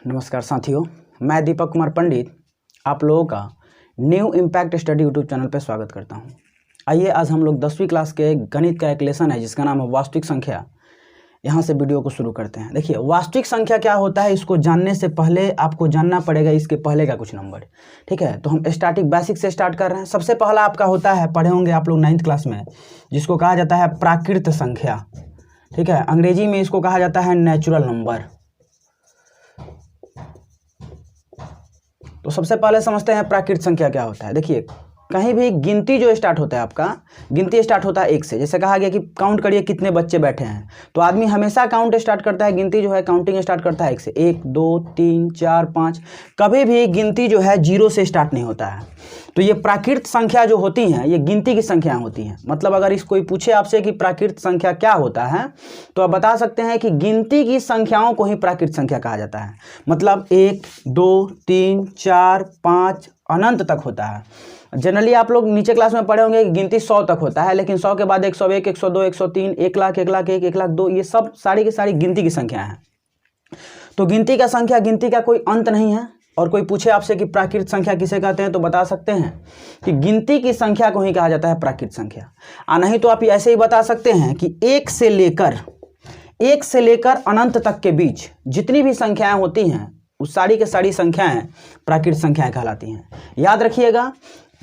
नमस्कार साथियों, मैं दीपक कुमार पंडित आप लोगों का new impact study YouTube channel पर स्वागत करता हूं। आइए आज हम लोग 10वीं क्लास के गणित का एक लेसन है जिसका नाम है वास्तविक संख्या। यहां से वीडियो को शुरू करते हैं। देखिए, वास्तविक संख्या क्या होता है इसको जानने से पहले आपको जानना पड़ेगा इसके पहले का कुछ नंबर। ठीक है, तो हम स्टार्टिंग बेसिक से स्टार्ट कर रहे हैं। सबसे पहला आपका होता है, पढ़े होंगे आप लोग 9th क्लास में, जिसको कहा जाता है प्राकृत संख्या। ठीक है, अंग्रेजी में इसको कहा जाता है नेचुरल नंबर। तो सबसे पहले समझते हैं प्राकृत संख्या क्या होता है। देखिए, कहीं भी गिनती जो स्टार्ट होता है, आपका गिनती स्टार्ट होता है 1 से। जैसे कहा गया कि काउंट करिए कितने बच्चे बैठे हैं, तो आदमी हमेशा काउंट स्टार्ट करता है, गिनती जो है काउंटिंग स्टार्ट करता है 1 से। 1 2 3 4 5, कभी भी गिनती जो है 0 से स्टार्ट नहीं होता है। तो ये प्राकृत संख्या जो होती हैं ये गिनती की संख्या होती हैं। मतलब अगर इस कोई पूछे आपसे कि प्राकृत संख्या क्या होता है, तो आप बता सकते हैं कि गिनती की संख्याओं को ही प्राकृत संख्या कहा जाता है। मतलब 1 2 3 4 5 अनंत तक होता है। जनरली आप लोग नीचे क्लास में पढ़े होंगे कि गिनती 100 तक होता है, लेकिन 100 के बाद 101 102 103 1 लाख 1 लाख 1 1 लाख 2, ये सब सारी की सारी गिनती की संख्या है। तो गिनती का संख्या, गिनती का कोई अंत नहीं है। और कोई पूछे आपसे कि प्राकृत संख्या किसे कहते हैं, तो बता सकते हैं कि गिनती की संख्या को ही कहा जाता है प्राकृत संख्या। नहीं तो आप ऐसे ही बता सकते हैं कि 1 से लेकर अनंत तक के बीच जितनी भी संख्याएं होती हैं उस सारी के सारी संख्याएं प्राकृत संख्याएं कहलाती हैं। याद रखिएगा,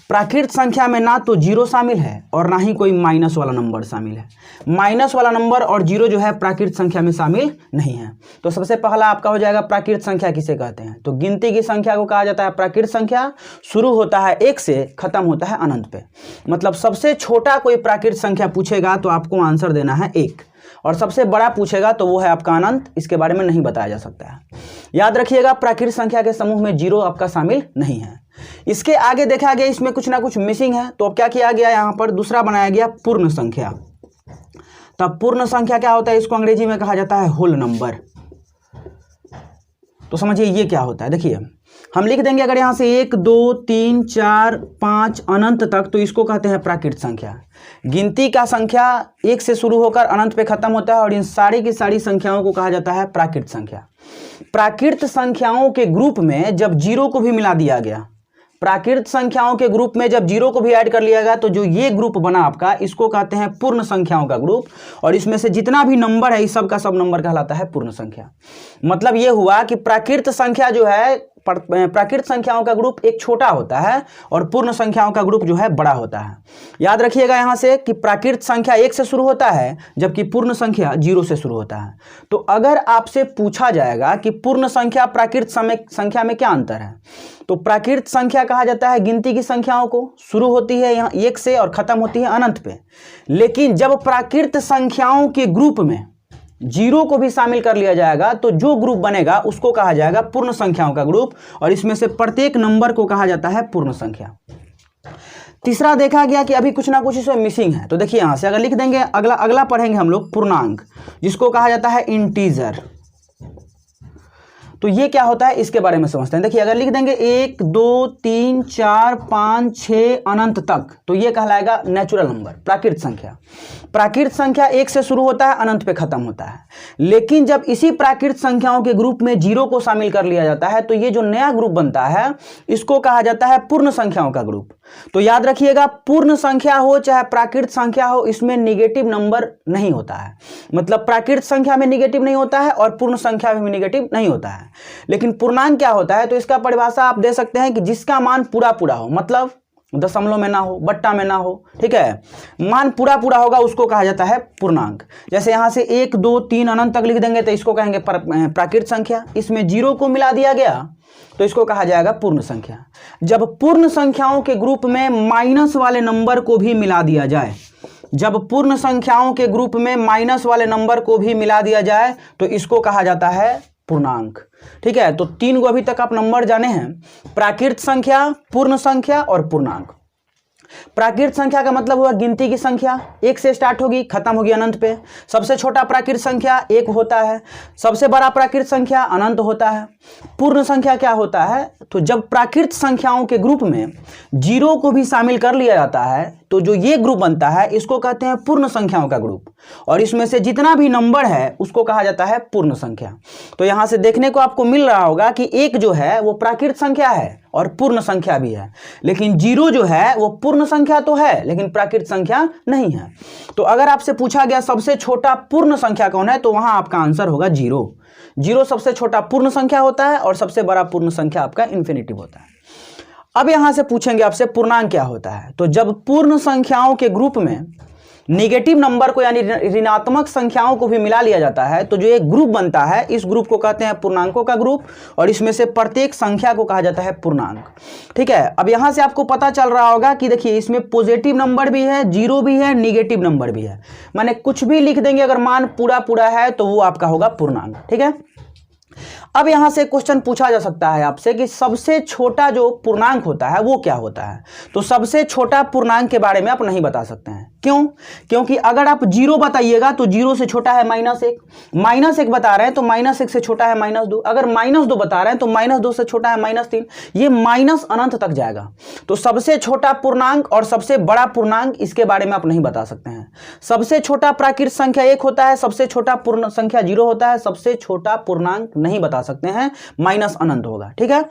प्राकृत संख्या में ना तो 0 शामिल है और ना ही कोई माइनस वाला नंबर शामिल है। माइनस वाला नंबर और 0 जो है प्राकृत संख्या में शामिल नहीं है। तो सबसे पहला आपका हो जाएगा प्राकृत संख्या किसे कहते हैं। तो गिनती की संख्या को कहा जाता है प्राकृत संख्या। शुरू होता है 1 से, खत्म होता है अनंत पे। मतलब सबसे छोटा कोई प्राकृत संख्या पूछेगा तो आपको आंसर देना है 1, और सबसे बड़ा पूछेगा तो वो है आपका अनंत। इसके बारे में नहीं बताया जा सकता है। याद रखिएगा, प्राकृत संख्या के समूह में 0 आपका शामिल नहीं है। इसके आगे देखा गया इसमें कुछ ना कुछ मिसिंग है, तो अब क्या किया गया, यहाँ पर दूसरा बनाया गया पूर्ण संख्या। तब पूर्ण संख्या क्या होता है, इसको अंग्रेजी में कहा जाता है होल नंबर। तो समझिए ये क्या होता है। देखिए, हम लिख देंगे अगर यहाँ से 1 2 3 4 5 अनंत तक, तो इसको कहते हैं प्राकृत संख्या। गिनती का संख्या 1 से शुरू होकर अनंत पे खत्म होता है, और इन सारी की सारी संख्याओं को कहा जाता है प्राकृत संख्या। प्राकृत संख्याओं के ग्रुप में जब 0 को भी मिला दिया गया, प्राकृत संख्याओं के ग्रुप में जब 0 को भी ऐड कर लिया गया, तो जो ये ग्रुप बना आपका, इसको कहते हैं पूर्ण संख्याओं का ग्रुप। और इसमें से जितना भी नंबर है, इस सब का सब नंबर कहलाता है पूर्ण संख्या। मतलब ये हुआ कि प्राकृत संख्या जो है, प्राकृत संख्याओं का ग्रुप एक छोटा होता है और पूर्ण संख्याओं का ग्रुप जो है बड़ा होता है। याद रखिएगा यहाँ से कि प्राकृत संख्या 1 से शुरू होता है, जबकि पूर्ण संख्या 0 से शुरू होता है। तो अगर आपसे पूछा जाएगा कि पूर्ण संख्या प्राकृत संख्या में क्या अंतर है, तो प्राकृत संख्या कहा जाता है गिनती की संख्याओं को, शुरू होती है यहाँ 1 से और खत्म होती है अनंत पे। लेकिन जब प्राकृत संख्याओं के ग्रुप में 0 को भी शामिल कर लिया जाएगा, तो जो ग्रुप बनेगा उसको कहा जाएगा पूर्ण संख्याओं का ग्रुप, और इसमें से प्रत्येक नंबर को कहा जाता है पूर्ण संख्या। तीसरा देखा गया कि अभी कुछ ना कुछ इसमें मिसिंग है। तो देखिए, यहां से अगर लिख देंगे, अगला पढ़ेंगे हम लोग पूर्णांक, जिसको कहा जाता है इंटीजर। तो ये क्या होता है इसके बारे में समझते हैं। देखिए, अगर लिख देंगे 1 2 3 4 5 6 अनंत तक, तो ये कहलाएगा नेचुरल नंबर, प्राकृत संख्या। प्राकृत संख्या 1 से शुरू होता है, अनंत पे खत्म होता है। लेकिन जब इसी प्राकृत संख्याओं के ग्रुप में 0 को शामिल कर लिया जाता है, तो ये जो नया ग्रुप बनता है इसको कहा जाता है पूर्ण संख्याओं का ग्रुप। तो याद रखिएगा, पूर्ण संख्या हो चाहे प्राकृत संख्या हो, इसमें निगेटिव नंबर नहीं होता है। मतलब प्राकृत संख्या में निगेटिव नहीं होता है और पूर्ण संख्या में निगेटिव नहीं होता है। लेकिन पूर्णांक क्या होता है, तो इसका परिभाषा आप दे सकते हैं कि जिसका मान पूरा पूरा हो, मतलब दशमलव में ना हो, बट्टा में ना हो। ठीक है, मान पूरा पूरा होगा उसको कहा जाता है पूर्णांक। जैसे यहां से 1 2 3 अनंत तक लिख देंगे तो इसको कहेंगे प्राकृत संख्या। इसमें 0 को मिला दिया गया तो इसको कहा जाएगा पूर्ण संख्या। जब पूर्ण संख्याओं के ग्रुप में माइनस वाले नंबर को भी मिला दिया जाए, जब पूर्ण संख्याओं के ग्रुप में माइनस वाले नंबर को भी मिला दिया जाए, तो इसको कहा जाता है पूर्णांक। ठीक है, तो 3 को अभी तक आप नंबर जाने हैं, प्राकृत संख्या, पूर्ण संख्या और पूर्णांक। प्राकृत संख्या का मतलब हुआ गिनती की संख्या, 1 से स्टार्ट होगी, खत्म होगी अनंत पे। सबसे छोटा प्राकृत संख्या 1 होता है, सबसे बड़ा प्राकृत संख्या अनंत होता है। पूर्ण संख्या क्या होता है, तो जब प्राकृत संख्याओं के ग्रुप में 0 को भी शामिल कर लिया जाता है, तो जो ये ग्रुप बनता है इसको कहते हैं पूर्ण संख्याओं का ग्रुप, और इसमें से जितना भी नंबर है उसको कहा जाता है पूर्ण संख्या। तो यहां से देखने को आपको मिल रहा होगा कि एक जो है वो प्राकृत संख्या है और पूर्ण संख्या भी है, लेकिन 0 जो है वो पूर्ण संख्या तो है लेकिन प्राकृत संख्या नहीं है। तो अगर आपसे पूछा गया सबसे छोटा पूर्ण संख्या कौन है, तो वहां आपका आंसर होगा 0। 0 सबसे छोटा पूर्ण संख्या होता है और सबसे बड़ा पूर्ण संख्या आपका इन्फिनिटिव होता है। अब यहां से पूछेंगे आपसे पूर्णांक क्या होता है। तो जब पूर्ण संख्याओं के ग्रुप में नेगेटिव नंबर को यानी ऋणात्मक संख्याओं को भी मिला लिया जाता है तो जो एक ग्रुप बनता है इस ग्रुप को कहते हैं पूर्णांकों का ग्रुप, और इसमें से प्रत्येक संख्या को कहा जाता है पूर्णांक। ठीक है, अब यहां से आपको पता चल रहा होगा कि देखिए इसमें पॉजिटिव नंबर भी है, 0 भी है, नेगेटिव नंबर भी है, माने कुछ भी लिख देंगे अगर मान पूरा पूरा है तो वो आपका होगा पूर्णांक। ठीक है, अब यहां से क्वेश्चन पूछा जा सकता है आपसे कि सबसे छोटा जो पूर्णांक होता है वो क्या होता है। तो सबसे छोटा पूर्णांक के बारे में आप नहीं बता सकते हैं। क्यों? क्योंकि अगर आप 0 बताइएगा तो 0 से छोटा है -1, -1 बता रहे हैं तो -1 से छोटा है -2, अगर -2 बता रहे हैं तो -2 से छोटा है -3, ये माइनस अनंत तक जाएगा। तो सबसे छोटा पूर्णांक और सबसे बड़ा पूर्णांक इसके बारे में आप नहीं बता सकते हैं। सबसे छोटा प्राकृत संख्या 1 होता है, सबसे छोटा पूर्ण संख्या 0 होता है, सबसे छोटा पूर्णांक नहीं बता सकते हैं, माइनस अनंत होगा। ठीक है,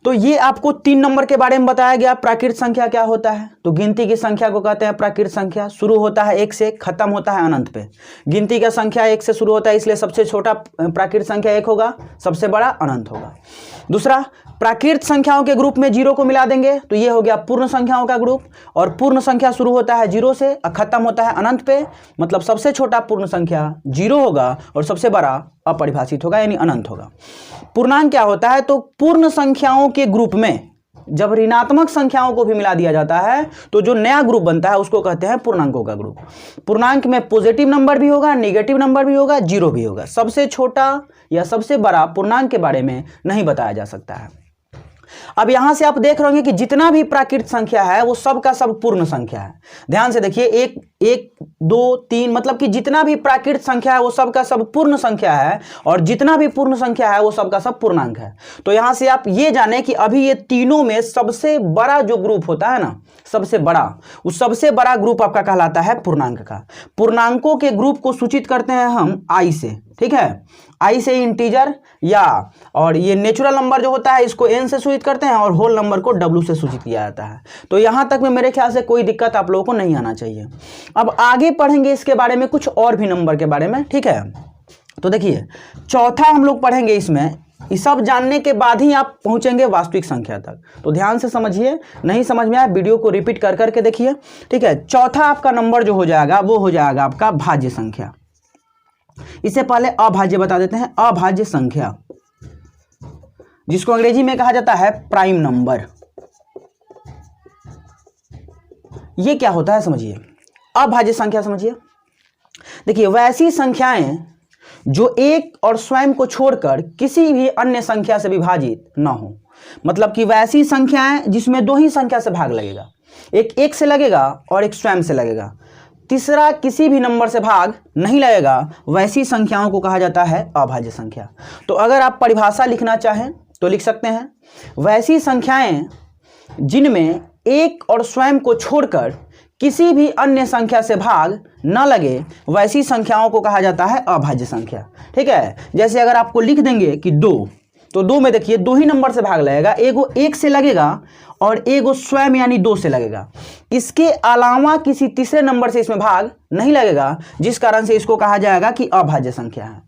तो ये आपको 3 नंबर के बारे में बताया गया। प्राकृत संख्या क्या होता है, तो गिनती की संख्या को कहते हैं प्राकृत संख्या, शुरू होता है 1 से, खत्म होता है अनंत पे। गिनती का संख्या 1 से शुरू होता है, इसलिए सबसे छोटा प्राकृत संख्या 1 होगा, सबसे बड़ा अनंत होगा। दूसरा, प्राकृत संख्याओं के ग्रुप में 0 को मिला देंगे तो ये हो गया पूर्ण संख्याओं का ग्रुप, और पूर्ण संख्या शुरू होता है 0 से और खत्म होता है अनंत पे, मतलब सबसे छोटा पूर्ण संख्या 0 होगा और सबसे बड़ा अपरिभाषित होगा यानी अनंत होगा। पूर्णांक क्या होता है, तो पूर्ण संख्याओं के ग्रुप में जब ऋणात्मक संख्याओं को भी मिला दिया जाता है तो जो नया ग्रुप बनता है उसको कहते हैं पूर्णांकों का ग्रुप। पूर्णांक में पॉजिटिव नंबर भी होगा, नेगेटिव नंबर भी होगा, 0 भी होगा। सबसे छोटा या सबसे बड़ा पूर्णांक के बारे में नहीं बताया जा सकता है। अब यहां से आप देख रहे होंगे कि जितना भी प्राकृत संख्या है वो सब का सब पूर्ण संख्या है। ध्यान से देखिए, 1 2 3 मतलब कि जितना भी प्राकृत संख्या है वो सब का सब पूर्ण संख्या है, और जितना भी पूर्ण संख्या है वो सब का सब पूर्णांक है। तो यहां से आप ये जाने कि अभी ये तीनों में सबसे बड़ा जो ग्रुप होता है ना, सबसे बड़ा, उस सबसे बड़ा ग्रुप आपका कहलाता है पूर्णांक का। पूर्णांकों के ग्रुप को सूचित करते हैं हम आई से। ठीक है, आई से इंटीजर या, और ये नेचुरल नंबर जो होता है इसको n से सूचित करते हैं, और होल नंबर को w से सूचित किया जाता है। तो यहां तक में मेरे ख्याल से कोई दिक्कत आप लोगों को नहीं आना चाहिए। अब आगे पढ़ेंगे इसके बारे में, कुछ और भी नंबर के बारे में। ठीक है, तो देखिए चौथा हम लोग पढ़ेंगे इसमें। ये सब जानने के बाद ही आप पहुंचेंगे वास्तविक संख्या तक। तो ध्यान से समझिए, नहीं समझ में आया वीडियो को रिपीट कर करके देखिए। ठीक है, चौथा आपका नंबर जो हो जाएगा वो हो जाएगा आपका भाज्य संख्या। इससे पहले अभाज्य बता देते हैं। अभाज्य संख्या, जिसको अंग्रेजी में कहा जाता है प्राइम नंबर, ये क्या होता है समझिए। अभाज्य संख्या समझिए, देखिए वैसी संख्याएं जो एक और स्वयं को छोड़कर किसी भी अन्य संख्या से विभाजित न हो। मतलब कि वैसी संख्याएं जिसमें 2 ही संख्या से भाग लगेगा, एक से लगेगा और एक स्वयं से लगेगा, तीसरा किसी भी नंबर से भाग नहीं लगेगा, वैसी संख्याओं को कहा जाता है अभाज्य संख्या। तो अगर आप परिभाषा लिखना चाहें तो लिख सकते हैं, वैसी संख्याएं जिनमें एक और स्वयं को छोड़कर किसी भी अन्य संख्या से भाग न लगे, वैसी संख्याओं को कहा जाता है अभाज्य संख्या। ठीक है, जैसे अगर आपको लिख देंगे कि 2, तो 2 में देखिए 2 ही नंबर से भाग लगेगा, एगो 1 से लगेगा और एगो स्वयं यानी 2 से लगेगा। इसके अलावा किसी तीसरे नंबर से इसमें भाग नहीं लगेगा, जिस कारण से इसको कहा जाएगा कि अभाज्य संख्या है।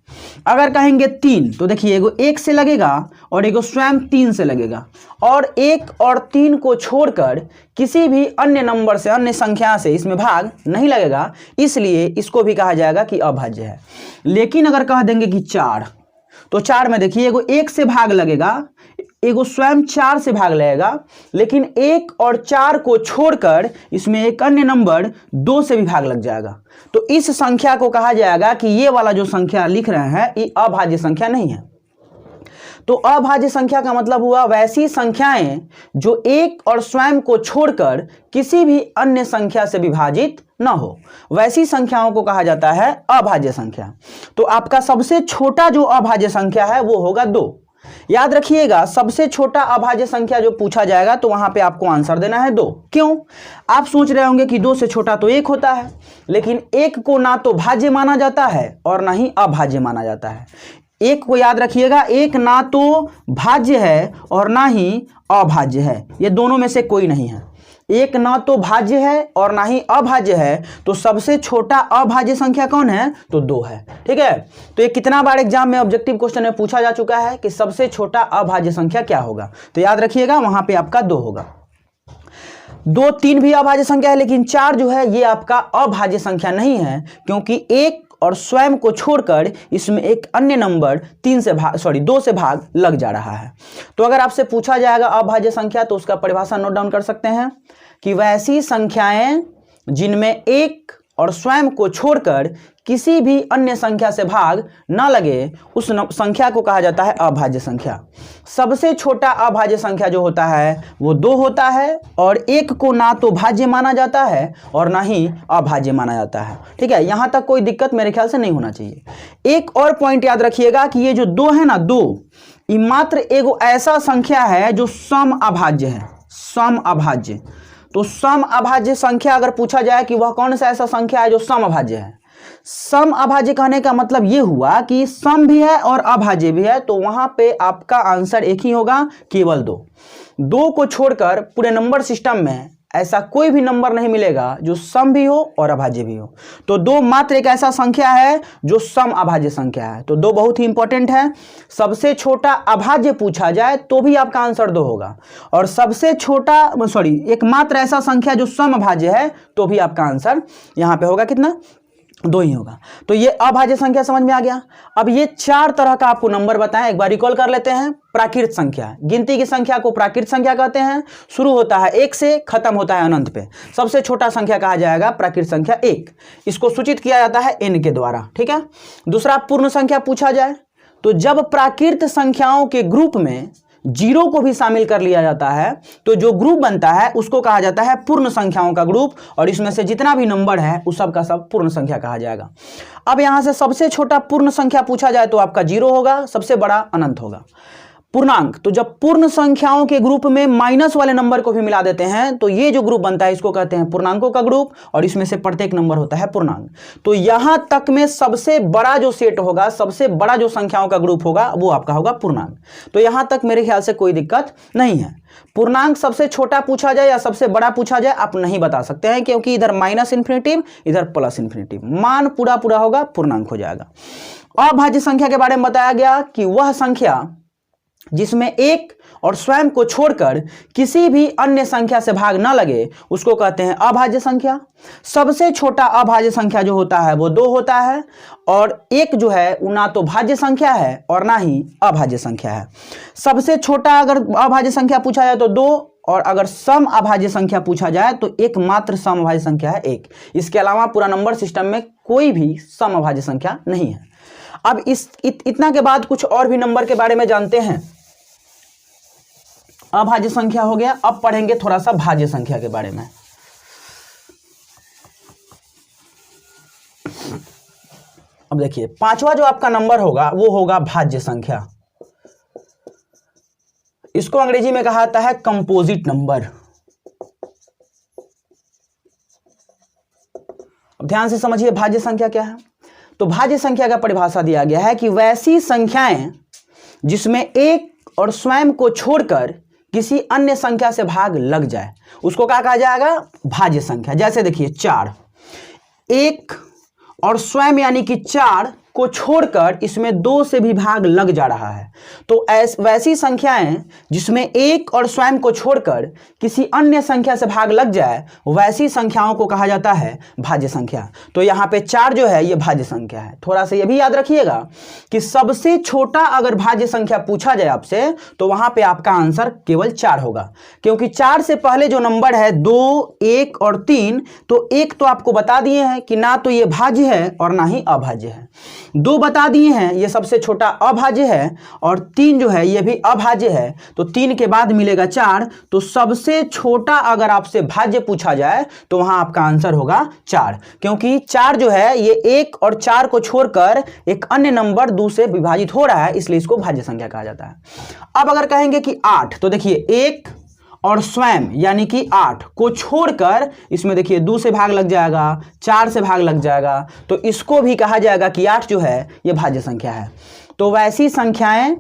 अगर कहेंगे 3, तो देखिए एगो 1 से लगेगा और एगो स्वयं 3 से लगेगा, और 1 और 3 को छोड़कर किसी भी अन्य नंबर से, अन्य संख्या से इसमें भाग नहीं लगेगा, इसलिए इसको भी कहा जाएगा कि अभाज्य है। लेकिन अगर कह देंगे कि 4, तो 4 में देखिए एगो 1 से भाग लगेगा, एगो स्वयं 4 से भाग लगेगा, लेकिन 1 और 4 को छोड़कर इसमें एक अन्य नंबर 2 से भी भाग लग जाएगा। तो इस संख्या को कहा जाएगा कि ये वाला जो संख्या लिख रहे हैं ये अभाज्य संख्या नहीं है। तो अभाज्य संख्या का मतलब हुआ वैसी संख्याएं जो एक और स्वयं को छोड़कर किसी भी अन्य संख्या से विभाजित न हो, वैसी संख्याओं को कहा जाता है अभाज्य संख्या। तो आपका सबसे छोटा जो अभाज्य संख्या है वो होगा 2। याद रखिएगा सबसे छोटा अभाज्य संख्या जो पूछा जाएगा तो वहां पे आपको आंसर देना है 2। क्यों? आप सोच रहे होंगे कि 2 से छोटा तो 1 होता है, लेकिन 1 को ना तो भाज्य माना जाता है और ना ही अभाज्य माना जाता है। 1 को याद रखिएगा, 1 ना तो भाज्य है और ना ही अभाज्य है, ये दोनों में से कोई नहीं है। 1 ना तो भाज्य है और ना ही अभाज्य है, तो सबसे छोटा अभाज्य संख्या कौन है? तो 2 है। ठीक है, तो ये कितना बार एग्जाम में ऑब्जेक्टिव क्वेश्चन में पूछा जा चुका है कि सबसे छोटा अभाज्य संख्या क्या होगा, तो याद रखिएगा वहां पे आपका 2 होगा। 2, 3 भी अभाज्य संख्या है, लेकिन 4 जो है ये आपका अभाज्य संख्या नहीं है, क्योंकि 1 और स्वयं को छोड़कर इसमें एक अन्य नंबर 2 से भाग लग जा रहा है। तो अगर आपसे पूछा जाएगा अभाज्य संख्या तो उसका परिभाषा नोट डाउन कर सकते हैं कि वैसी संख्याएं जिनमें 1 और स्वयं को छोड़कर किसी भी अन्य संख्या से भाग न लगे उस संख्या को कहा जाता है अभाज्य संख्या। सबसे छोटा अभाज्य संख्या जो होता है वो 2 होता है, और 1 को ना तो भाज्य माना जाता है और ना ही अभाज्य माना जाता है। ठीक है, यहां तक कोई दिक्कत मेरे ख्याल से नहीं होना चाहिए। एक और पॉइंट याद रखिएगा कि ये जो 2 है ना, 2 ये मात्र एगो ऐसा संख्या है जो सम अभाज्य है। सम अभाज्य, तो सम अभाज्य संख्या अगर पूछा जाए कि वह कौन सा ऐसा संख्या है जो सम अभाज्य है। सम अभाज्य कहने का मतलब यह हुआ कि सम भी है और अभाज्य भी है, तो वहां पे आपका आंसर एक ही होगा, केवल 2। 2 को छोड़कर पूरे नंबर सिस्टम में ऐसा कोई भी नंबर नहीं मिलेगा जो सम भी हो और अभाज्य भी हो। तो 2 मात्र एक ऐसा संख्या है जो सम अभाज्य संख्या है। तो 2 बहुत ही इंपॉर्टेंट है। सबसे छोटा अभाज्य पूछा जाए तो भी आपका आंसर 2 होगा, और सबसे छोटा एकमात्र ऐसा संख्या जो सम अभाज्य है तो भी आपका आंसर यहां पे होगा कितना? 2 ही होगा। तो ये अभाज्य संख्या समझ में आ गया। अब ये 4 तरह का आपको नंबर बताएं, एक बार रिकॉल कर लेते हैं। प्राकृत संख्या, गिनती की संख्या को प्राकृत संख्या कहते हैं। शुरू होता है 1 से, खत्म होता है अनंत पे। सबसे छोटा संख्या कहा जाएगा प्राकृत संख्या 1। इसको सूचित किया जाता है n के द्वारा। ठीक है। दूसरा, पूर्ण संख्या पूछा जाए तो जब प्राकृत संख्याओं के ग्रुप में 0 को भी शामिल कर लिया जाता है तो जो ग्रुप बनता है उसको कहा जाता है पूर्ण संख्याओं का ग्रुप, और इसमें से जितना भी नंबर है उस सब का सब पूर्ण संख्या कहा जाएगा। अब यहां से सबसे छोटा पूर्ण संख्या पूछा जाए तो आपका 0 होगा, सबसे बड़ा अनंत होगा। पूर्णांक, तो जब पूर्ण संख्याओं के ग्रुप में माइनस वाले नंबर को भी मिला देते हैं तो ये जो ग्रुप बनता है इसको कहते हैं पूर्णांकों का ग्रुप, और इसमें से प्रत्येक नंबर होता है पूर्णांक। तो यहां तक में सबसे बड़ा जो सेट होगा, सबसे बड़ा जो संख्याओं का ग्रुप होगा वो आपका होगा पूर्णांक। तो यहां तक मेरे ख्याल से कोई दिक्कत नहीं है। पूर्णांक सबसे छोटा पूछा जाए या सबसे बड़ा पूछा जाए आप नहीं बता सकते हैं, क्योंकि इधर माइनस इन्फिनिटिव इधर प्लस इन्फिनिटिव, मान पूरा पूरा होगा, पूर्णांक हो जाएगा। अभाज्य संख्या के बारे में बताया गया कि वह संख्या जिसमें 1 और स्वयं को छोड़कर किसी भी अन्य संख्या से भाग न लगे उसको कहते हैं अभाज्य संख्या। सबसे छोटा अभाज्य संख्या जो होता है वो 2 होता है, और 1 जो है वो ना तो भाज्य संख्या है और ना ही अभाज्य संख्या है। सबसे छोटा अगर अभाज्य संख्या पूछा जाए तो 2, और अगर सम अभाज्य संख्या पूछा जाए तो एकमात्र सम अभाज्य संख्या है 1। इसके अलावा पूरा नंबर सिस्टम में कोई भी सम अभाज्य संख्या नहीं है। अब इतना के बाद कुछ और भी नंबर के बारे में जानते हैं। अभाज्य संख्या हो गया, अब पढ़ेंगे थोड़ा सा भाज्य संख्या के बारे में। अब देखिए, 5वां जो आपका नंबर होगा वो होगा भाज्य संख्या। इसको अंग्रेजी में कहा जाता है कंपोजिट नंबर। अब ध्यान से समझिए भाज्य संख्या क्या है। तो भाज्य संख्या का परिभाषा दिया गया है कि वैसी संख्याएं जिसमें 1 और स्वयं को छोड़कर किसी अन्य संख्या से भाग लग जाए उसको क्या कहा जाएगा? भाज्य संख्या। जैसे देखिए 4, 1 और स्वयं यानी कि 4 को छोड़कर इसमें 2 से भी भाग लग जा रहा है। तो वैसी संख्याएं जिसमें 1 और स्वयं को छोड़कर किसी अन्य संख्या से भाग लग जाए वैसी संख्याओं को कहा जाता है भाज्य संख्या। तो यहाँ पे 4 जो है ये भाज्य संख्या है। थोड़ा सा ये भी याद रखिएगा कि सबसे छोटा अगर भाज्य संख्या पूछा जाए आपसे तो वहां पे आपका आंसर केवल 4 होगा, क्योंकि 4 से पहले जो नंबर है 2, 1 और 3, तो 1 तो आपको बता दिए हैं कि ना तो ये भाज्य है और ना ही अभाज्य है। 2 बता दिए हैं, ये सबसे छोटा अभाज्य है, और 3 जो है ये भी अभाज्य है। तो 3 के बाद मिलेगा 4, तो सबसे छोटा अगर आपसे भाज्य पूछा जाए तो वहां आपका आंसर होगा 4, क्योंकि 4 जो है ये 1 और 4 को छोड़कर एक अन्य नंबर 2 से विभाजित हो रहा है, इसलिए इसको भाज्य संख्या कहा जाता है। अब अगर कहेंगे कि 8, तो देखिए 1 और स्वयं यानी कि 8 को छोड़कर इसमें देखिए 2 से भाग लग जाएगा, 4 से भाग लग जाएगा, तो इसको भी कहा जाएगा कि 8 जो है ये भाज्य संख्या है। तो वैसी संख्याएं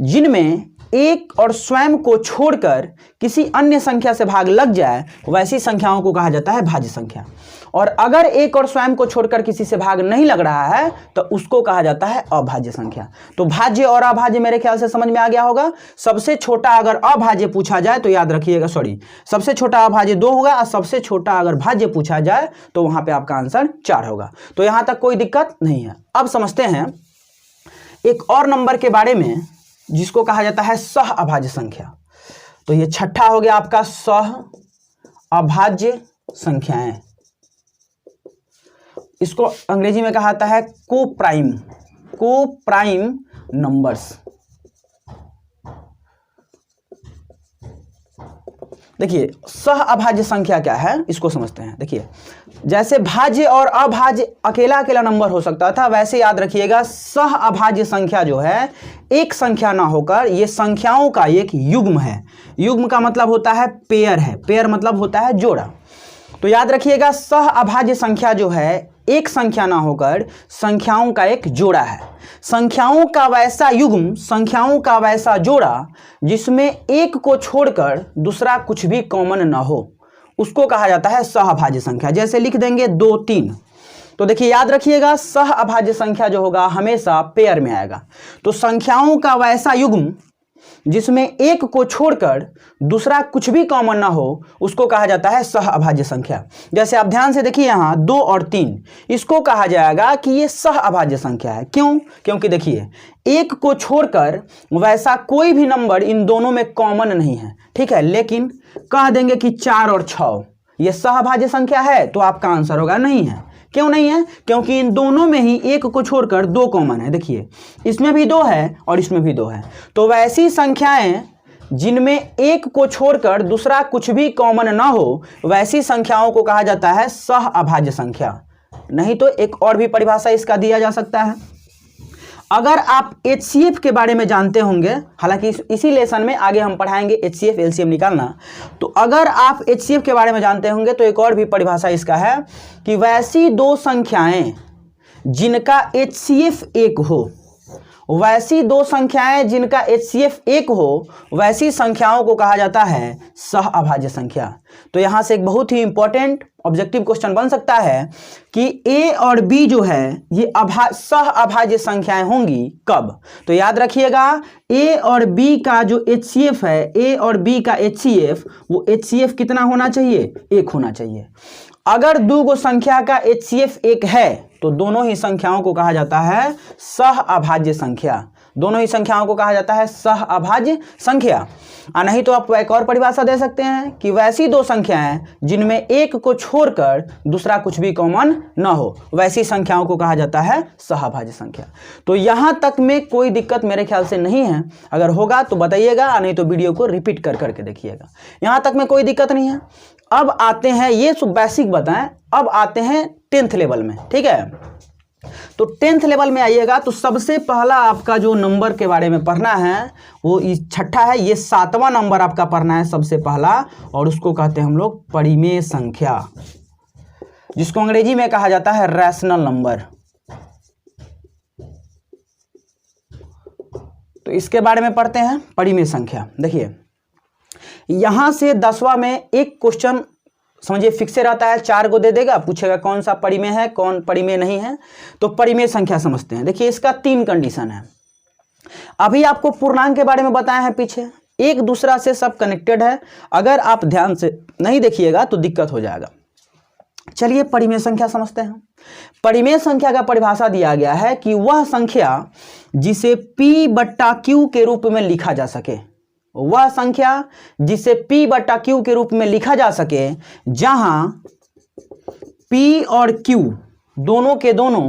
जिनमें 1 और स्वयं को छोड़कर किसी अन्य संख्या से भाग लग जाए, वैसी संख्याओं को कहा जाता है भाज्य संख्या। और अगर 1 और स्वयं को छोड़कर किसी से भाग नहीं लग रहा है तो उसको कहा जाता है अभाज्य संख्या। तो भाज्य और अभाज्य मेरे ख्याल से समझ में आ गया होगा। सबसे छोटा अगर अभाज्य पूछा जाए तो याद रखिएगा, सबसे छोटा अभाज्य 2 होगा, और सबसे छोटा अगर भाज्य पूछा जाए तो वहां पे आपका आंसर 4 होगा। तो यहां तक कोई दिक्कत नहीं है। अब समझते हैं एक और नंबर के बारे में जिसको कहा जाता है सह अभाज्य संख्या। तो ये छठा हो गया आपका सह अभाज्य संख्याएं। इसको अंग्रेजी में कहा जाता है कोप्राइम नंबर्स। देखिए सह अभाज्य संख्या क्या है इसको समझते हैं। देखिए जैसे भाज्य और अभाज्य अकेला अकेला नंबर हो सकता था, वैसे याद रखिएगा सह अभाज्य संख्या जो है एक संख्या ना होकर ये संख्याओं का एक युग्म है। युग्म का मतलब होता है पेयर है, पेयर मतलब होता है जोड़ा। तो याद रखिएगा सह अभाज्य संख्या जो है एक संख्या ना होकर संख्याओं का एक जोड़ा है। संख्याओं का वैसा युग्म, संख्याओं का वैसा जोड़ा जिसमें एक को छोड़कर दूसरा कुछ भी कॉमन ना हो, उसको कहा जाता है सह अभाज्य संख्या। जैसे लिख देंगे 2, 3। तो देखिए याद रखिएगा सह अभाज्य संख्या जो होगा हमेशा पेयर में आएगा। तो संख्याओं का वैसा युग्म जिसमें एक को छोड़कर दूसरा कुछ भी कॉमन ना हो, उसको कहा जाता है सह अभाज्य संख्या। जैसे आप ध्यान से देखिए यहाँ 2 और 3, इसको कहा जाएगा कि ये सह अभाज्य संख्या है। क्यों? क्योंकि देखिए एक को छोड़कर वैसा कोई भी नंबर इन दोनों में कॉमन नहीं है, ठीक है। लेकिन कह देंगे कि 4 और 6 ये सह अभाज्य संख्या है, तो आपका आंसर होगा नहीं है। क्यों नहीं है? क्योंकि इन दोनों में ही एक को छोड़कर 2 कॉमन है। देखिए इसमें भी 2 है और इसमें भी 2 है। तो वैसी संख्याएं जिनमें एक को छोड़कर दूसरा कुछ भी कॉमन ना हो, वैसी संख्याओं को कहा जाता है सह अभाज्य संख्या। नहीं तो एक और भी परिभाषा इसका दिया जा सकता है। अगर आप HCF के बारे में जानते होंगे, हालांकि इसी लेसन में आगे हम पढ़ाएंगे HCF LCM निकालना, तो अगर आप HCF के बारे में जानते होंगे तो एक और भी परिभाषा इसका है कि वैसी 2 संख्याएं जिनका HCF 1 हो, वैसी 2 संख्याएं जिनका HCF 1 हो, वैसी संख्याओं को कहा जाता है सह अभाज्य संख्या। तो यहां से एक बहुत ही इंपॉर्टेंट ऑब्जेक्टिव क्वेश्चन बन सकता है कि A और B जो है ये सह अभाज्य संख्याएं होंगी कब? तो याद रखिएगा A और B का जो HCF है, A और B का HCF, वो HCF कितना होना चाहिए? 1 होना चाहिए। अगर 2 संख्या का HCF 1 है तो दोनों ही संख्याओं को कहा जाता है सह अभाज्य संख्या। दोनों ही संख्याओं को कहा जाता है सह अभाज्य संख्या। नहीं तो आप एक और परिभाषा दे सकते हैं कि वैसी 2 संख्याएं जिनमें एक को छोड़कर दूसरा कुछ भी कॉमन न हो, वैसी संख्याओं को कहा जाता है सह अभाज्य संख्या। तो यहां तक में कोई दिक्कत मेरे ख्याल से नहीं है। अगर होगा तो बताइएगा, नहीं तो वीडियो को रिपीट कर करके देखिएगा। यहां तक में कोई दिक्कत नहीं है। अब आते हैं, ये सब बेसिक बताएं, अब आते हैं 10th लेवल में, ठीक है। तो 10th लेवल में आइएगा तो सबसे पहला आपका जो नंबर के बारे में पढ़ना है वो छठा है। ये 7वां नंबर आपका पढ़ना है सबसे पहला, और उसको कहते हैं हम लोग परिमेय संख्या, जिसको अंग्रेजी में कहा जाता है रैशनल नंबर। तो इसके बारे में पढ़ते हैं परिमेय संख्या। देखिए यहां से 10वां में एक क्वेश्चन समझिए फिक्स रहता है, 4 को दे देगा, पूछेगा कौन सा परिमेय है कौन परिमेय नहीं है। तो परिमेय संख्या समझते हैं। देखिए इसका 3 कंडीशन है। अभी आपको पूर्णांक के बारे में बताया है पीछे, एक दूसरा से सब कनेक्टेड है। अगर आप ध्यान से नहीं देखिएगा तो दिक्कत हो जाएगा। चलिए परिमेय संख्या समझते हैं। परिमेय संख्या का परिभाषा दिया गया है कि वह संख्या जिसे P/Q के रूप में लिखा जा सके, वह संख्या जिसे P/Q के रूप में लिखा जा सके, जहां P और Q दोनों के दोनों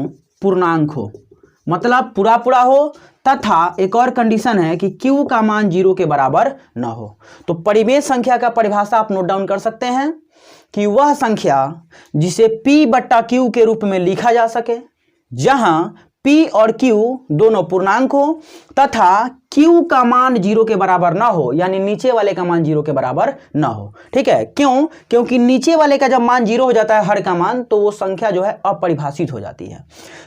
पूर्णांक हो। मतलब पूरा पूरा हो, तथा एक और कंडीशन है कि q का मान 0 के बराबर न हो। तो परिमेय संख्या का परिभाषा आप नोट डाउन कर सकते हैं कि वह संख्या जिसे p बट्टा q के रूप में लिखा जा सके, जहां p और q दोनों पूर्णांक हो तथा q का मान 0 के बराबर ना हो, यानी नीचे वाले का मान 0 के बराबर ना हो। ठीक है, क्यों? क्योंकि नीचे वाले का जब मान 0 हो जाता है हर का मान, तो वो संख्या जो है अपरिभाषित हो जाती है।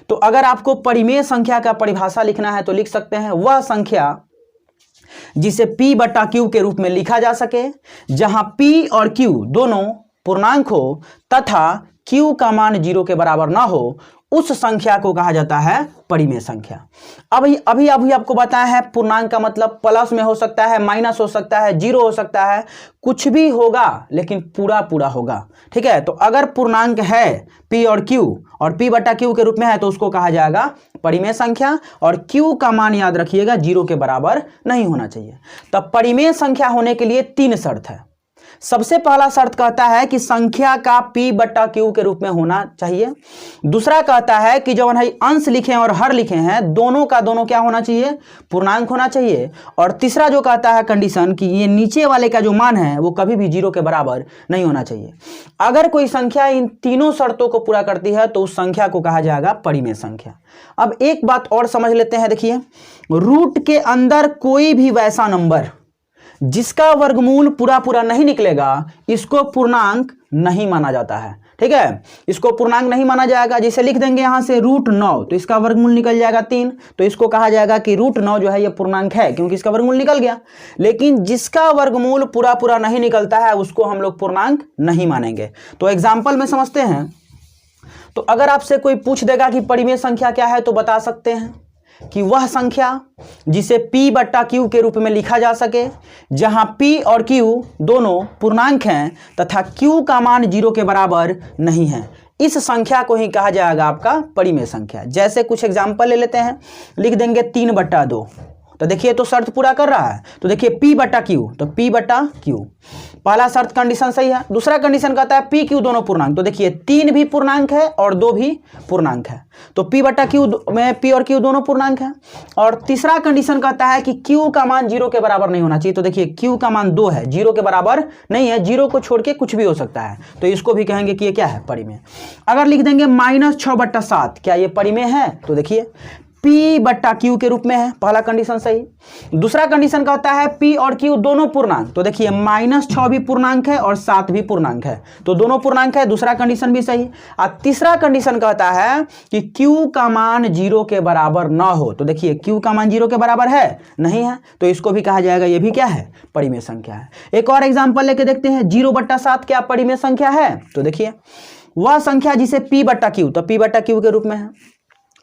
तो अगर आपको परिमेय संख्या का परिभाषा लिखना है तो लिख सकते हैं वह संख्या जिसे p बट्टा q के रूप में लिखा जा सके, जहां p और q दोनों पूर्णांक हो तथा q का मान 0 के बराबर ना हो, उस संख्या को कहा जाता है परिमेय संख्या। अभी आपको बताया है पूर्णांक का मतलब प्लस में हो सकता है, माइनस हो सकता है, 0 हो सकता है, कुछ भी होगा लेकिन पूरा पूरा होगा। ठीक है, तो अगर पूर्णांक है p और q और p बटा q के रूप में है तो उसको कहा जाएगा परिमेय संख्या, और q का मान याद रखिएगा 0 के बराबर नहीं होना चाहिए। तब परिमेय संख्या होने के लिए 3 शर्त है। सबसे पहला शर्त कहता है कि संख्या का p बट्टा q के रूप में होना चाहिए। दूसरा कहता है कि जब हम अंश लिखे और हर लिखे हैं दोनों का दोनों क्या होना चाहिए, पूर्णांक होना चाहिए। और तीसरा जो कहता है कंडीशन कि ये नीचे वाले का जो मान है वो कभी भी 0 के बराबर नहीं होना चाहिए। अगर कोई संख्या इन तीनों शर्तों को पूरा करती है तो उस संख्या को कहा जाएगा परिमेय संख्या। अब एक बात और समझ लेते हैं, देखिए रूट के अंदर कोई भी वैसा नंबर जिसका वर्गमूल पूरा पूरा नहीं निकलेगा, इसको पूर्णांक नहीं माना जाता है। ठीक है, इसको पूर्णांक नहीं माना जाएगा। जैसे लिख देंगे यहां से √9, तो इसका वर्गमूल निकल जाएगा 3, तो इसको कहा जाएगा कि √9 जो है ये पूर्णांक है क्योंकि इसका वर्गमूल निकल गया। लेकिन जिसका वर्गमूल पूरा पूरा नहीं निकलता है उसको हम लोग पूर्णांक नहीं मानेंगे। तो एग्जाम्पल में समझते हैं। तो अगर आपसे कोई पूछ देगा कि परिमेय संख्या क्या है तो बता सकते हैं कि वह संख्या जिसे p बट्टा q के रूप में लिखा जा सके, जहां p और q दोनों पूर्णांक हैं तथा q का मान 0 के बराबर नहीं है, इस संख्या को ही कहा जाएगा आपका परिमेय संख्या। जैसे कुछ एग्जांपल ले लेते हैं, लिख देंगे 3/2, तो देखिए तो शर्त पूरा कर रहा है। तो देखिए p बट्टा q, तो p बट्टा q पहला शर्त कंडीशन सही है। दूसरा कंडीशन कहता है p q दोनों पूर्णांक, तो देखिए 3 भी पूर्णांक है और 2 भी पूर्णांक है, तो p बट्टा q में p और q दोनों पूर्णांक है। और तीसरा कंडीशन कहता है कि q का मान 0 के बराबर नहीं होना चाहिए, तो देखिए q का मान 2 है, 0 के बराबर नहीं है, 0 को छोड़ के कुछ भी हो सकता है, तो इसको भी कहेंगे कि ये क्या है, परिमेय। अगर लिख देंगे -6/7, क्या ये परिमेय है? तो देखिए p बट्टा q के रूप में है, पहला कंडीशन सही। दूसरा कंडीशन कहता है p और q दोनों पूर्णांक, तो देखिए -6 भी पूर्णांक है और 7 भी पूर्णांक है, तो दोनों पूर्णांक है, दूसरा कंडीशन भी सही। और तीसरा कंडीशन कहता है कि q का मान 0 के बराबर ना हो, तो देखिए q का मान 0 के बराबर है नहीं है, तो इसको भी कहा जाएगा ये भी क्या है, परिमेय संख्या है। एक और एग्जाम्पल लेके देखते हैं, 0/7 क्या परिमेय संख्या है? तो देखिए वह संख्या जिसे p बट्टा q, तो p बट्टा q के रूप में है।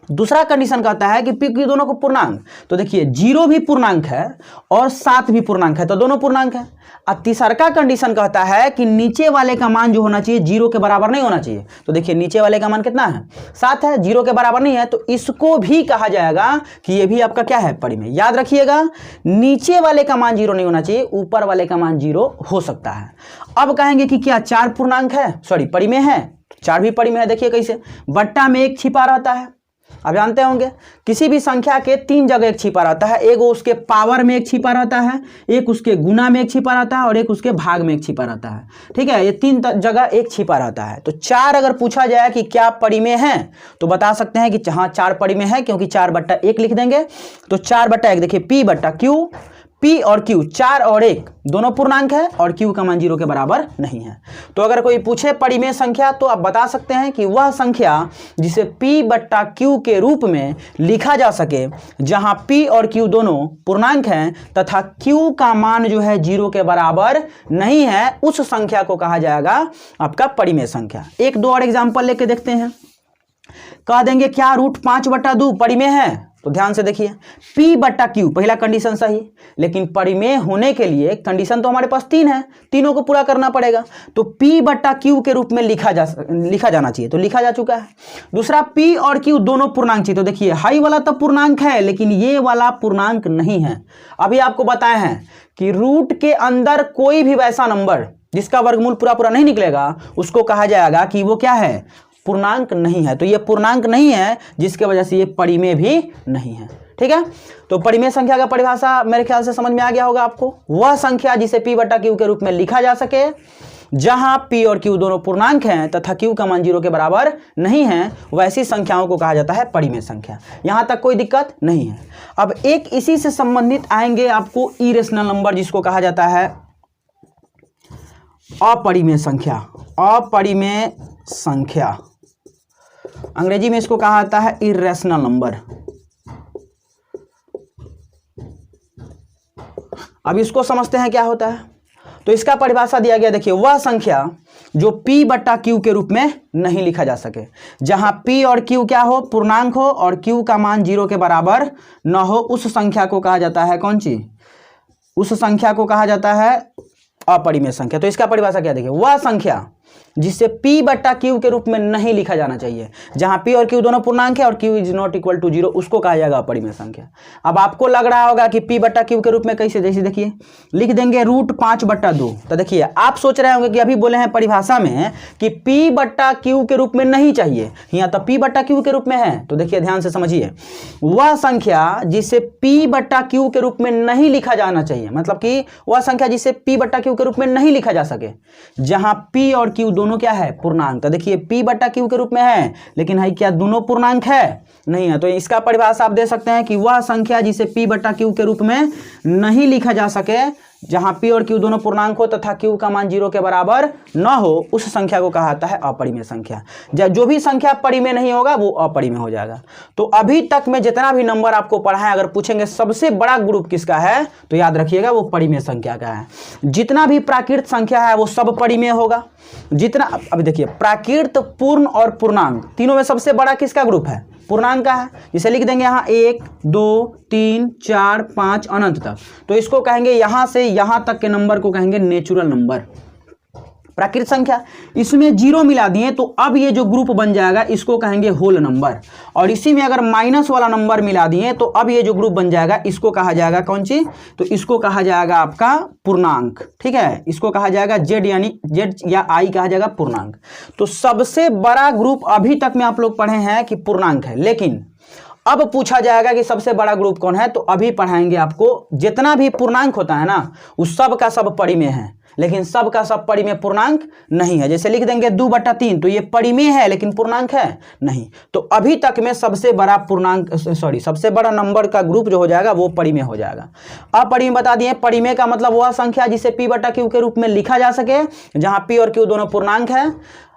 दूसरा कंडीशन कहता है कि p q दोनों को पूर्णांक, तो देखिए 0 भी पूर्णांक है और 7 भी पूर्णांक है, तो दोनों पूर्णांक है। और तीसरा कंडीशन कहता है कि नीचे वाले का मान जो होना चाहिए 0 के बराबर नहीं होना चाहिए, तो देखिए नीचे वाले का मान कितना है, 7 है, 0 के बराबर नहीं है, तो इसको भी कहा जाएगा कि ये भी आपका क्या है, परिमेय। याद रखिएगा नीचे वाले का मान 0 नहीं होना चाहिए, ऊपर वाले का मान 0 हो सकता है। अब कहेंगे कि क्या 4 पूर्णांक है, सॉरी परिमेय है? 4 भी परिमेय है। देखिए कैसे, बट्टा में 1 छिपा रहता है, आप जानते होंगे किसी भी संख्या के 3 जगह 1 छिपा रहता है, एक उसके पावर में 1 छिपा रहता है, एक उसके गुना में 1 छिपा रहता है और एक उसके भाग में 1 छिपा रहता है। ठीक है, ये 3 जगह 1 छिपा रहता है। तो 4 अगर पूछा जाए कि क्या परिमेय है तो बता सकते हैं कि हाँ 4 परिमेय है, क्योंकि 4/1 लिख देंगे, तो 4/1 देखिए p बट्टा q, p और q 4 और 1 दोनों पूर्णांक है और q का मान 0 के बराबर नहीं है। तो अगर कोई पूछे परिमेय संख्या तो आप बता सकते हैं कि वह संख्या जिसे p बट्टा q के रूप में लिखा जा सके, जहां p और q दोनों पूर्णांक हैं तथा q का मान जो है 0 के बराबर नहीं है, उस संख्या को कहा जाएगा आपका परिमेय संख्या। 1-2 और एग्जाम्पल लेके देखते हैं। कह देंगे क्या √5/2 परिमेय है? तो ध्यान से देखिए p बट्टा q पहला कंडीशन सही, लेकिन परिमेय होने के लिए कंडीशन तो हमारे पास 3 है, तीनों को पूरा करना पड़ेगा, तो p बट्टा q के रूप में लिखा जाना चाहिए, तो लिखा जा चुका है। दूसरा p और q दोनों पूर्णांक चाहिए, तो देखिए हाई वाला तो पूर्णांक है लेकिन ये वाला पूर्णांक नहीं है। अभी आपको बताए हैं कि रूट के अंदर कोई भी वैसा नंबर जिसका वर्गमूल पूरा पूरा नहीं निकलेगा उसको कहा जाएगा कि वो क्या है, पूर्णांक नहीं है। तो ये पूर्णांक नहीं है, जिसके वजह से ये परिमेय भी नहीं है। ठीक है, तो परिमेय संख्या का परिभाषा मेरे ख्याल से समझ में आ गया होगा आपको। वह संख्या जिसे p बटा q के रूप में लिखा जा सके जहां p और q दोनों पूर्णांक हैं तथा q का मान 0 के बराबर नहीं है, वैसी संख्याओं को कहा जाता है परिमेय संख्या। यहां तक कोई दिक्कत नहीं है। अब एक इसी से संबंधित आएंगे आपको इरेशनल नंबर, जिसको कहा जाता है अपरिमेय संख्या। अपरिमेय संख्या अंग्रेजी में इसको कहा जाता है इरेशनल नंबर। अब इसको समझते हैं क्या होता है। तो इसका परिभाषा दिया गया, देखिए, वह संख्या जो p बटा q के रूप में नहीं लिखा जा सके, जहां p और q क्या हो, पूर्णांक हो, और q का मान 0 के बराबर न हो, उस संख्या को कहा जाता है कौन सी, उस संख्या को कहा जाता है अपरिमेय संख्या। तो इसका परिभाषा क्या, देखिए, वह संख्या जिसे p बटा q के रूप में नहीं लिखा जाना चाहिए, जहां p और q दोनों पूर्णांक है और q is not equal to 0, उसको कहा जाएगा अपरिमेय संख्या। अब आपको लग रहा होगा कि p बटा q के रूप में कैसे, जैसे देखिए लिख देंगे √5/2। तो देखिए आप सोच रहे होंगे कि अभी बोले हैं परिभाषा में कि p बटा q के रूप में नहीं चाहिए, यहाँ तो p बटा q के रूप में है। तो देखिए ध्यान से समझिए, वह संख्या जिसे p बटा q के रूप में नहीं लिखा जाना चाहिए, मतलब कि वह संख्या जिसे p बटा q के रूप में नहीं लिखा जा सके, जहां p और q दोनों क्या है, पूर्णांक। तो देखिए p बटा q के रूप में है, लेकिन है क्या दोनों पूर्णांक है, नहीं है। तो इसका परिभाषा आप दे सकते हैं कि वह संख्या जिसे p बटा q के रूप में नहीं लिखा जा सके, जहां p और q दोनों पूर्णांक हो तथा q का मान 0 के बराबर न हो, उस संख्या को कहा जाता है अपरिमेय संख्या। जो भी संख्या परिमेय नहीं होगा वो अपरिमेय हो जाएगा। तो अभी तक में जितना भी नंबर आपको पढ़ा है, अगर पूछेंगे सबसे बड़ा ग्रुप किसका है, तो याद रखिएगा वो परिमेय संख्या का है। जितना भी प्राकृत संख्या है वो सब परिमेय होगा। जितना, अब देखिए, प्राकृत, पूर्ण और पूर्णांक तीनों में सबसे बड़ा किसका ग्रुप है, पूर्णांक का है। इसे लिख देंगे यहाँ 1 2 3 4 5 अनंत तक। तो इसको कहेंगे, यहां से यहां तक के नंबर को कहेंगे नेचुरल नंबर, प्राकृत संख्या। इसमें 0 मिला दिए तो अब ये जो ग्रुप बन जाएगा इसको कहेंगे होल नंबर, और इसी में अगर माइनस वाला नंबर मिला दिए तो अब ये जो ग्रुप बन जाएगा इसको कहा जाएगा कौन सी, तो इसको कहा जाएगा आपका पूर्णांक। ठीक है, इसको कहा जाएगा जेड, यानी जेड या आई कहा जाएगा पूर्णांक। तो सबसे बड़ा ग्रुप अभी तक में आप लोग पढ़े हैं कि पूर्णांक है, लेकिन अब पूछा जाएगा कि सबसे बड़ा ग्रुप कौन है, तो अभी पढ़ाएंगे आपको जितना भी पूर्णांक होता है ना, उस सब का सब परिमेय है, लेकिन सब का सब परिमेय पूर्णांक नहीं है। जैसे लिख देंगे 2/3, तो ये परिमेय है लेकिन पूर्णांक है नहीं। तो अभी तक में सबसे बड़ा पूर्णांक, सबसे बड़ा नंबर का ग्रुप जो हो जाएगा वो परिमेय हो जाएगा। अपरिमेय बता दिए, परिमेय का मतलब वह संख्या जिसे p बटा q के रूप में लिखा जा सके, जहां p और q दोनों पूर्णांक है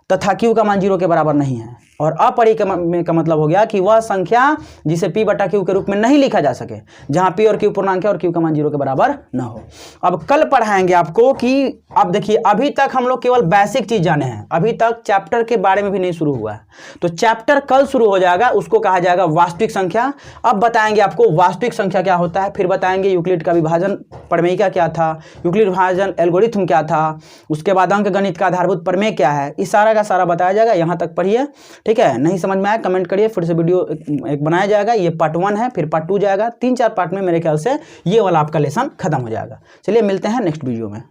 तथा q का मान 0 के बराबर नहीं है। और अपरिमेय का मतलब हो गया कि वह संख्या जिसे p बटा q के रूप में नहीं लिखा जा सके, जहां p और q पूर्णांक है और q का मान 0 के बराबर न हो। अब कल पढ़ाएंगे आपको कि, अब देखिए अभी तक हम लोग केवल बेसिक चीज जाने हैं, अभी तक चैप्टर के बारे में भी नहीं शुरू हुआ है। तो चैप्टर कल शुरू हो जाएगा, उसको कहा जाएगा वास्तविक संख्या। अब बताएंगे आपको वास्तविक संख्या क्या होता है, फिर बताएंगे यूक्लिड का विभाजन प्रमेय का क्या था, यूक्लिड विभाजन एल्गोरिथम क्या था, उसके बाद अंक गणित का आधारभूत प्रमेय क्या है, इस सारा का सारा बताया जाएगा। यहाँ तक पढ़िए, ठीक है। नहीं समझ में आया कमेंट करिए, फिर से वीडियो एक बनाया जाएगा। ये पार्ट 1 है, फिर पार्ट 2 जाएगा। 3-4 पार्ट में मेरे ख्याल से ये वाला आपका लेसन खत्म हो जाएगा। चलिए मिलते हैं नेक्स्ट वीडियो में।